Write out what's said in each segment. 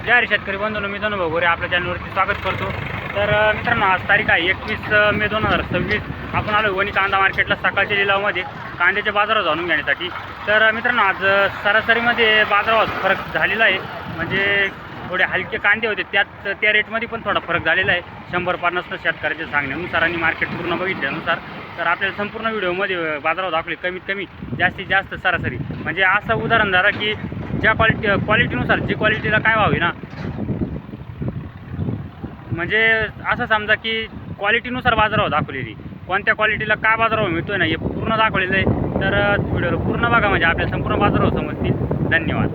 जय हरी शेतकरी बंधूंनो, मी धनु भगोरे आपल्या चॅनलवरती स्वागत करतो। तर मित्रांनो, आज तारीख आहे 21 मे 2026। आपण आलो वणी कांदा मार्केटला सकाळच्या लिलावामध्ये कांद्याचे बाजार जाणून घेण्यासाठी। तर मित्रांनो, आज सरासरीमध्ये बाजारात फरक झालेला आहे। म्हणजे थोडे हलके कांदे होते त्या रेटमध्ये पण थोडा फरक झालेला आहे। 150 शेतकऱ्याच्या सांगण्यानुसार आणि मार्केट पूर्ण बघितल्यानुसार। तर आपल्याला संपूर्ण व्हिडिओमध्ये बाजारात दाखवले कमीत कमी जास्तीत जास्त सरासरी। म्हणजे असं उदाहरण धरा की ज्या क्वालिटीनुसार जी क्वालिटीला काय व्हावी ना, म्हणजे असं समजा की क्वालिटीनुसार बाजारावर दाखवलेली कोणत्या क्वालिटीला काय बाजारावर मिळतोय ना, हे पूर्ण दाखवलेलं आहे। तर व्हिडिओ पूर्ण बघा म्हणजे आपल्याला संपूर्ण बाजारावर समजतील। धन्यवाद।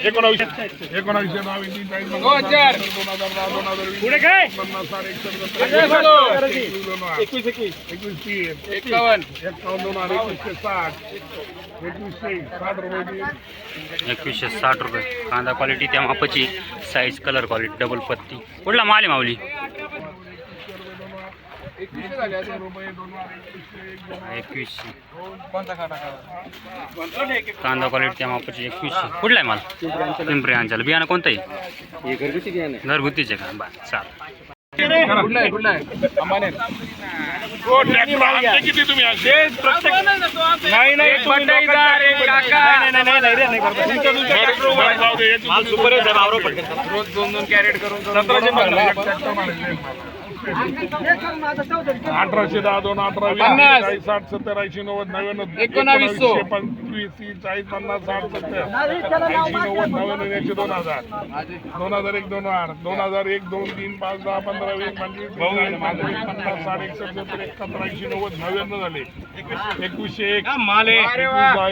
2160 रुपये कांदा क्वालिटी, त्या मापाची साईज, कलर क्वालिटी, डबल पत्ती। कुठला माल आहे माऊली? 2100 कांदा क्वालिटी त्या मापाची 2100। कुठला आहे माल? पिंपरी अंचल। बियाणं कोणतं आहे? घरगुतीचे का? बरं, चालेल। रोज 2-2 कॅरेट करून 1810 2 18 20 60 70 80 90 99 1900 25 30 40 50 60 70 80 90 99 2000 2001 2008 2001 2 3 5 10 15 20 25 50 60 61 70 71 80 90 99 झाले। 2101 माल आहे।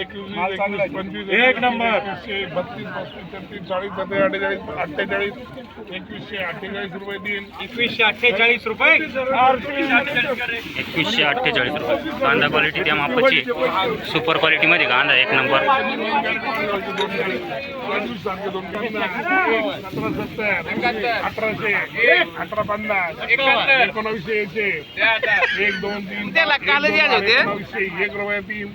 21 25 एक नंबर 32 33 40 47 48 2148 रुपये दिन 2148 रुपये 2148 रुपये कांदा क्वालिटी त्या मापाची सुपर क्वालिटीमध्ये कांदा एक नंबर। 1900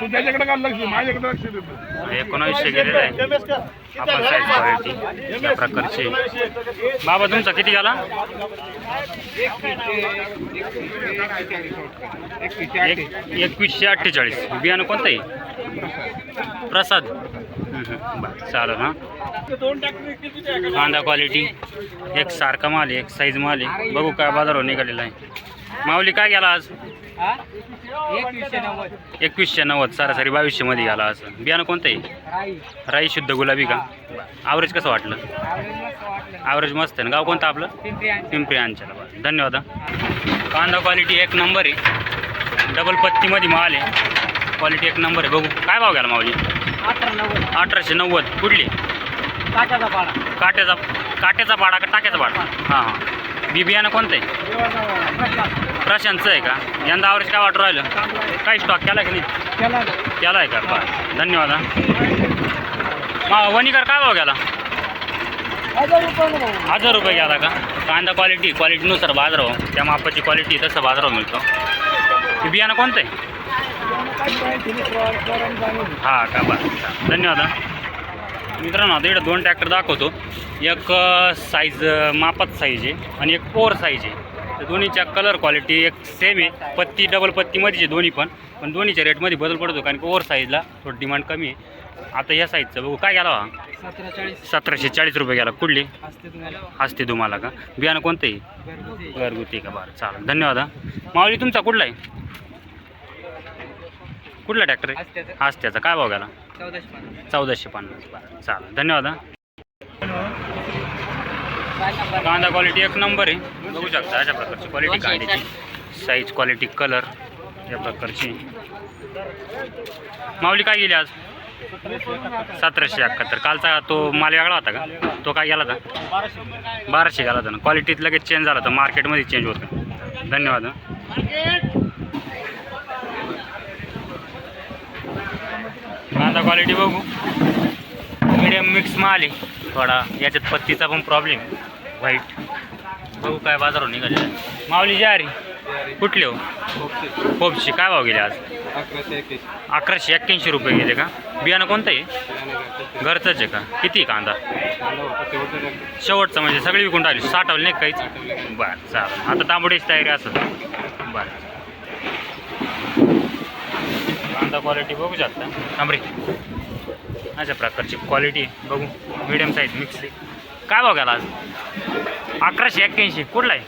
तू त्याच्याकडे का लक्ष, माझ्याकडे लक्ष देतो। 1900 गेलेला आहे आपण साईज क्वालिटी या प्रकारची। बाबा तुमचा किती गेला? 2148। बियाणं कोणतं आहे? प्रसाद। बरं, चालेल ना। कांदा क्वालिटी एक सारखा माल आहे, एक साईज माल आहे। बघू काय बाजारावर निघालेला आहे। माऊली काय गेला आज? 2190 सरासरी 2200 मध्ये गेला आज। बियाणं कोणतं आहे? राई शुद्ध गुलाबी का? ॲव्हरेज कसं वाटलं? ॲव्हरेज मस्त आहे ना। गाव कोणतं आपलं? पिंपरी अंचल। धन्यवाद। कांदा क्वालिटी एक नंबर आहे, डबल पत्तीमध्ये माल आहे, क्वालिटी एक नंबर आहे। बघू काय भाव गेला माऊली? 1890। कुठली? काट्याचा पाडा का टाक्याचा पाडा? हां हां। बियाणं कोणतं आहे? प्रशांतचं आहे का? यंदा ॲव्हरेज काय वाटू राहिलं? काही स्टॉक केला की नाही? केला आहे का? बरं, धन्यवाद। वणीकर काय भाव गेला? 1000 रुपये गेला का? कांदा क्वालिटीनुसार बाजार हो, त्या मापाची क्वालिटी तसं बाजारावर मिळतो। बियाणं कोणतं आहे? हां का? बरं, धन्यवाद। मित्रांनो, आता इकडं 2 ट्रॅक्टर दाखवतो। एक साईज मापात साईज आहे आणि एक ओव्हर साईज आहे। तर दोन्हीच्या कलर क्वालिटी एक सेम आहे, पत्ती डबल पत्तीमध्येच दोन्ही पण दोन्हीच्या रेटमध्ये बदल पडतो, कारण की ओव्हर साईजला थोडी डिमांड कमी आहे। आता या साईजचं बघू काय गेला? 1740 रुपये गेला। कुठली? असते तुम्हाला का? बियाणं कोणतं आहे? घरगुती का? बरं, चालेल, धन्यवाद। माऊली तुमचा कुठला आहे? कुठला ट्रॅक्टर आहे? असत्याचा काय भाव गेला? 1450। बरं, चालेल, धन्यवाद। कांदा क्वालिटी एक नंबर आहे, बघू शकता अशा प्रकारची क्वालिटी कांद्याची, साईज क्वालिटी कलर या प्रकारची। माऊली काय गेली आज? 1771। कालचा तो माल वेगळा होता का? तो काय गेला होता? 1200 गेला होता ना। क्वालिटीत लगेच चेंज झाला तर मार्केटमध्ये चेंज होतं। धन्यवाद। कांदा क्वालिटी बघू, मीडियम मिक्स माल आहे, थोडा याच्यात पत्तीचा पण प्रॉब्लेम, व्हाईट। बघू काय बाजारावर निघाले। माऊली जारी कुठले हो? खोपशी काय भाव गेले आज? 1181 1181 रुपये गेले का? बियाणं कोणतं आहे? घरचंच आहे का? किती आहे कांदा? शेवटचं म्हणजे सगळी विकून टाकली, साठवली नाही काहीच? बरं चालेल. आता तांबडीची तयारी असेल. बरं, कांदा क्वालिटी बघू शकता. तांबडी अशा प्रकारची क्वालिटी बघू. मिडियम साईज मिक्स आहे. काय भाव गेला आज? 1181. कुठला आहे?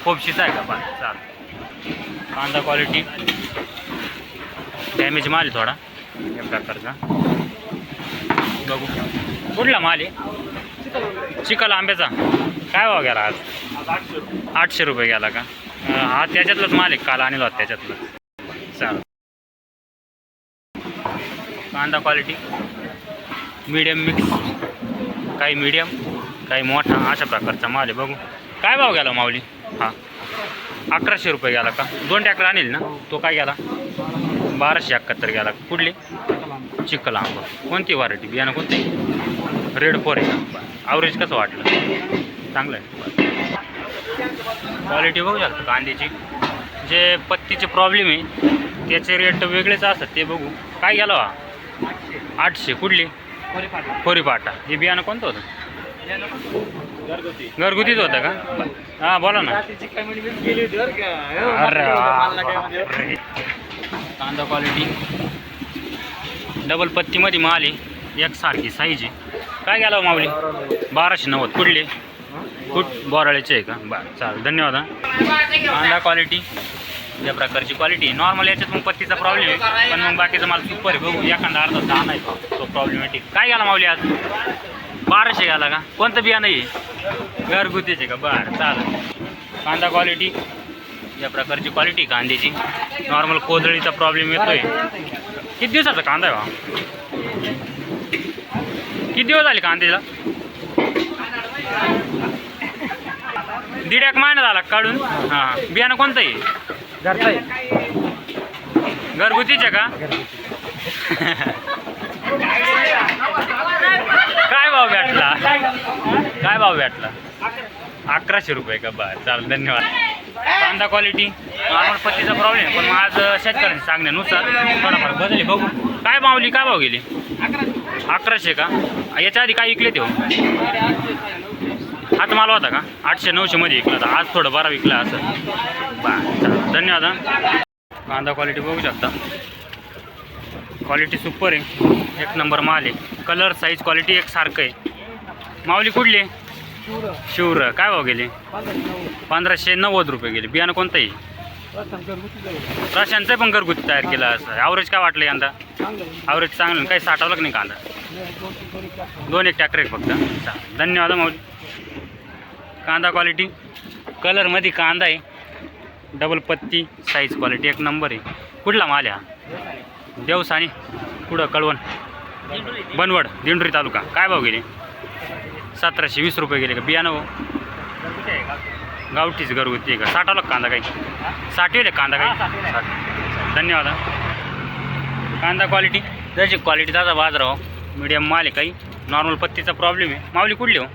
खोपशीचा आहे का? बरं चालेल. कांदा क्वालिटी डॅमेज माल आहे थोडा या प्रकारचा. बघू कुठला माल आहे? चिखल आंब्याचा. काय भाव गेला आज? 800 रुपये गेला का? हा त्याच्यातलाच माल आहे, काल आणला होता त्याच्यातलं. चालेल. कांदा क्वालिटी मीडियम मिक्स, काही मीडियम काही मोठा अशा प्रकारचा माल आहे. बघू काय भाव गेला माऊली? हा 1100 रुपये गेला का? 2 ट्रॅक्टर आणेल ना? तो काय गेला? 1271 गेला. कुठली? चिखल आंबा. कोणती व्हरायटी? बियाणं कोणती? रेड 4 आहे का? ॲव्हरेज कसं वाटलं? चांगलं आहे. क्वालिटी बघू शकता कांद्याची. जे पत्तीचे प्रॉब्लेम आहे त्याचे रेट वेगळेच असतात, ते बघू. काय गेला? 800. कुठली? खोरीपाटा. हे बियाणं कोणतं होतं? घरगुतीच होतं का? हां बोला ना. अरे कांदा क्वालिटी डबल पत्तीमध्ये माल आहे, एकसारखी साईज आहे. काय गेला माऊली? 1290. कुठले? बोराळ्याचे आहे का? बरं चालेल. धन्यवाद. कांदा क्वालिटी या प्रकारची क्वालिटी नॉर्मल. याच्यात मग पत्तीचा प्रॉब्लेम आहे, पण मग बाकीचा माल सुपर आहे. बघू एखादा अर्धा दहा आहे तो प्रॉब्लेमॅटिक. काय गेला माऊली आज? 1200 गेला का? कोणतं बियाणं आहे? घरगुतीचे का? बरं चालेल. कांदा क्वालिटी या प्रकारची क्वालिटी कांद्याची. नॉर्मल कोजळीचा प्रॉब्लेम येतोय. किती दिवसाचा कांदा आहे? किती दिवस झाले कांद्याला? 1.5 महिना झाला काढून. हां बियाणं कोणतं आहे? घरचा आहे. घरगुतीचे का? काय भाव भेटला? काय भाव भेटला? 1100 रुपये का? बरं चालेल. धन्यवाद. कांदा क्वालिटी नॉर्मल पत्तीचा प्रॉब्लेम, पण मग आज शेतकऱ्यांनी सांगण्यानुसार थोडाफार बदलले. बघू काय मावली. काय भाव गेली? 1100 का? याच्या आधी काय विकले ते? हाच माल होता का? 800-900 मध्ये विकला होता. आज थोडं बरा विकला असं. बरं चालेल. धन्यवाद. कांदा क्वालिटी बघू शकता. क्वालिटी सुपर आहे, एक नंबर माल आहे. कलर साईज क्वालिटी एक सारखं आहे. माऊली कुठली? शिवर. काय भाव गेले? 1590 रुपये गेले. बियाणं कोणतं आहे? रशांचं पण घरगुती तयार केलं असं. ॲव्हरेज काय वाटलं यंदा? ॲव्हरेज चांगलं. काही साठवलं की नाही कांदा? 2-1 ट्रॅक्टर आहे फक्त. चालेल. धन्यवाद माऊली. कांदा क्वालिटी कलरमध्ये कांदा आहे, डबल पत्ती साईज क्वालिटी एक नंबर आहे. कुठला माल आहे? देवसानी. पुढं कळवण बनवड दिंडोरी तालुका. काय भाव गेले? 1720 रुपये गेले का? बियाणं हो गावठीच घरगुती आहे का? साठवलं कांदा काही? साठवले कांदा काही? धन्यवाद. कांदा क्वालिटी जशी क्वालिटी ताजा बाजार हो. मीडियम माल आहे, काही नॉर्मल पत्तीचा प्रॉब्लेम आहे. माऊली कुठली हो?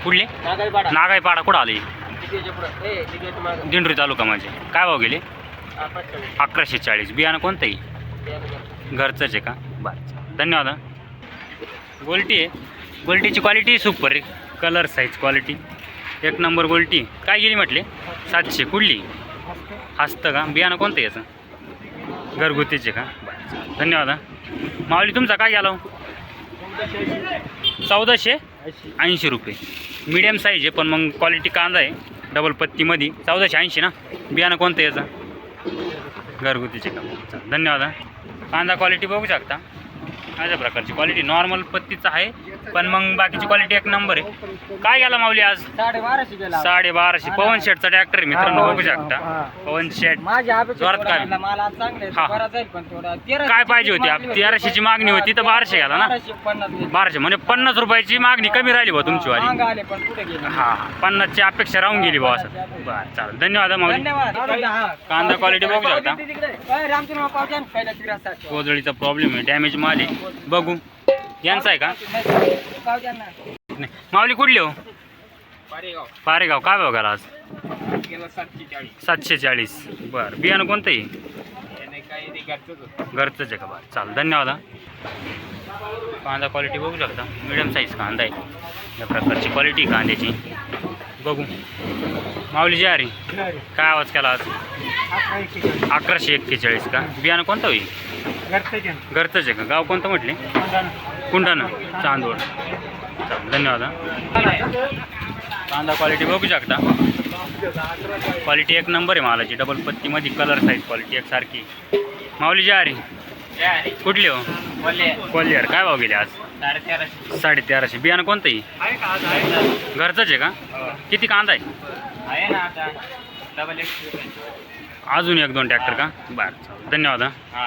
कुठली? नागाईपाडा. कुठं आली? दिंडोरी तालुका माझे. काय भाव गेले? 1140. बियाणं कोणतंही? घरचंच आहे का? बरं धन्यवाद. गोल्टी आहे. गोल्टीची क्वालिटी सुपर आहे. कलर साईज क्वालिटी एक नंबर गोल्टी. काय गेली म्हटले? 700. कुठली? हस्त का? बियाणं कोणतं याचं? घरगुतीचे का? बरं धन्यवाद. माऊली तुमचा काय गेला? 1480 रुपये. मीडियम साईज आहे, पण मग क्वालिटी कांदा आहे डबल पत्तीमध्ये. 1480 ना? बियाणं कोणतं याचं? घरगुतीचे का? धन्यवाद. कांदा क्वालिटी बघू शकता. अशा प्रकारची क्वालिटी नॉर्मल पत्तीचं आहे, पण मग बाकीची क्वालिटी एक नंबर आहे. काय गेला माऊली आज? 1250. पवन शेटचा ट्रॅक्टर मित्रांनो बघू शकता. पवन शेट जोरात काय? काय पाहिजे होती? 1300ची मागणी होती तर 1200 गेला ना? 1200 म्हणजे 50 रुपयाची मागणी कमी राहिली बा तुमची वाली. हां 50ची अपेक्षा राहून गेली बा असं. बरं चालेल. धन्यवाद माऊली. कांदा क्वालिटी बघू शकता. कोजळीचा प्रॉब्लेम आहे, डॅमेज माल आहे. बघू यांचा आहे का? माऊली कुठली हो? पारेगाव. काय भाव गेला आज? 740. बरं बियाणं कोणतं आहे? घरचंच आहे का बरं चालेल धन्यवाद हा. कांदा क्वालिटी बघू शकता मिडियम साईज कांदा आहे या प्रकारची क्वालिटी कांद्याची बघू. माऊली जी अरे काय आवाज केला आज 1141 का बियाणं कोणतं होईल घरचंच आहे का गाव कोणतं म्हटले कुंडाणा चांदवड चालेल धन्यवाद हा. कांदा क्वालिटी बघू शकता क्वालिटी एक नंबर आहे मालाची डबल पत्तीमध्ये कलर साईज क्वालिटी एकसारखी. माऊली जी अरे कुठली हो कोल्हेर काय भाव गेले आज 1350 बियाणं कोणतंही घरचंच आहे का किती कांदा आहे ना आता डबल अजून 1-2 ट्रॅक्टर का बरं चालेल धन्यवाद हा.